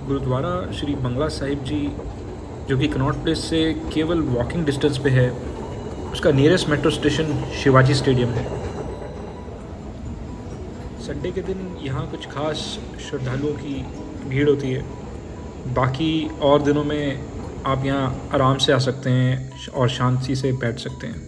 गुरुद्वारा श्री बंगला साहिब जी जो कि Connaught place से केवल वॉकिंग डिस्टेंस पे है, उसका nearest metro station Shivaji stadium है। संडे के दिन यहाँ कुछ खास श्रद्धालुओं की भीड़ होती है। बाकी और दिनों में आप यहाँ आराम से आ सकते हैं और शांति से बैठ सकते हैं।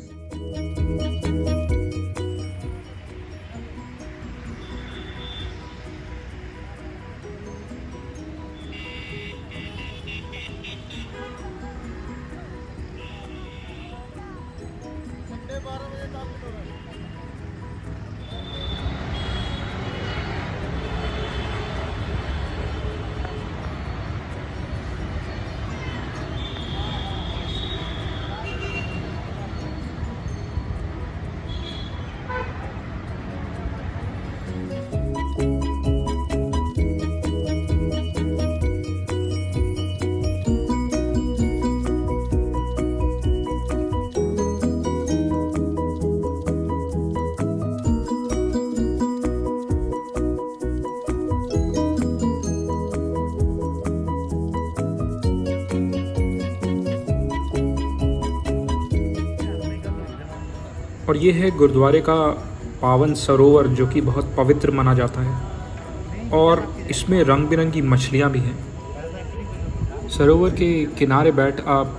और ये है गुरुद्वारे का पावन सरोवर जो कि बहुत पवित्र माना जाता है और इसमें रंग बिरंगी मछलियाँ भी हैं। सरोवर के किनारे बैठ आप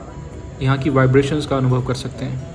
यहाँ की वाइब्रेशंस का अनुभव कर सकते हैं।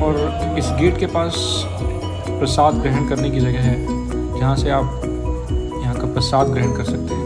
और इस गेट के पास प्रसाद ग्रहण करने की जगह है जहाँ से आप यहाँ का प्रसाद ग्रहण कर सकते हैं।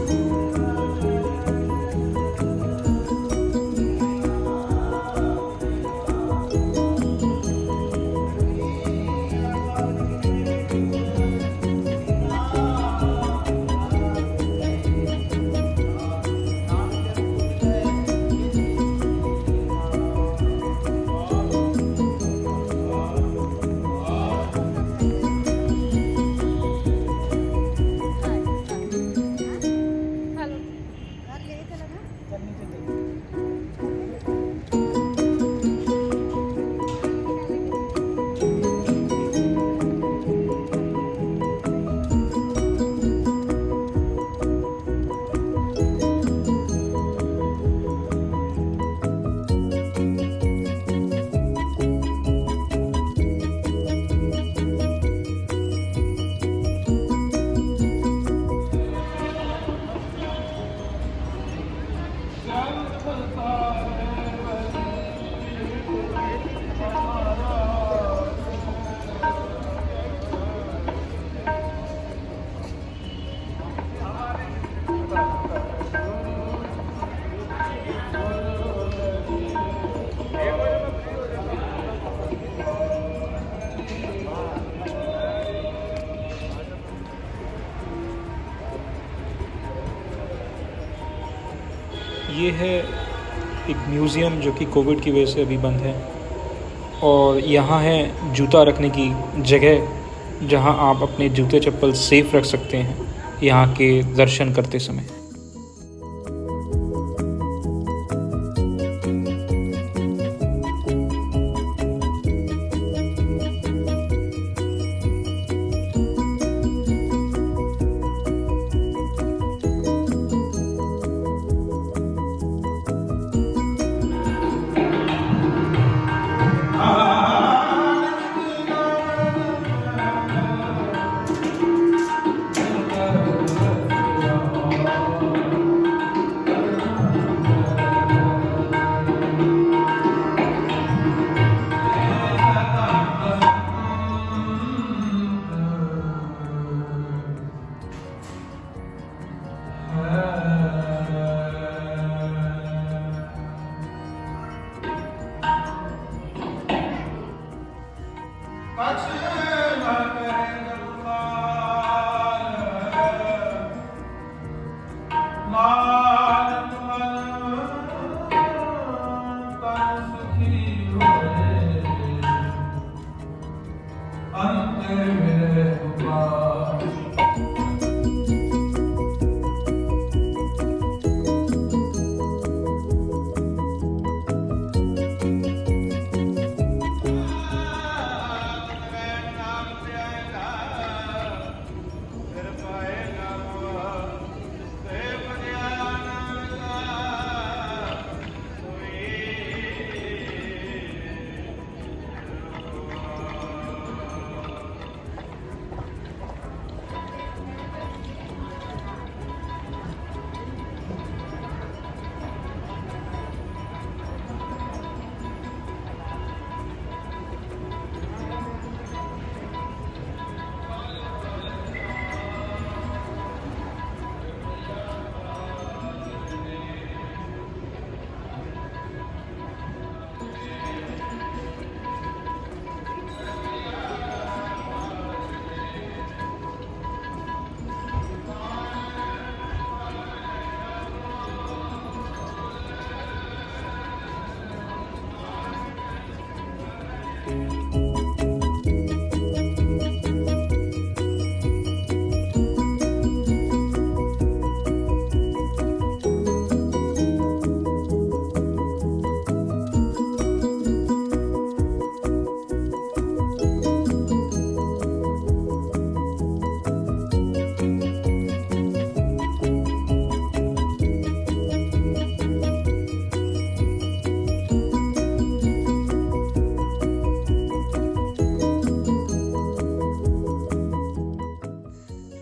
ये है एक म्यूज़ियम जो कि कोविड की वजह से अभी बंद है और यहाँ है जूता रखने की जगह जहाँ आप अपने जूते चप्पल सेफ रख सकते हैं यहाँ के दर्शन करते समय।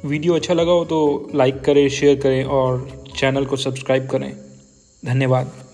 वीडियो अच्छा लगा हो तो लाइक करें, शेयर करें और चैनल को सब्सक्राइब करें। धन्यवाद।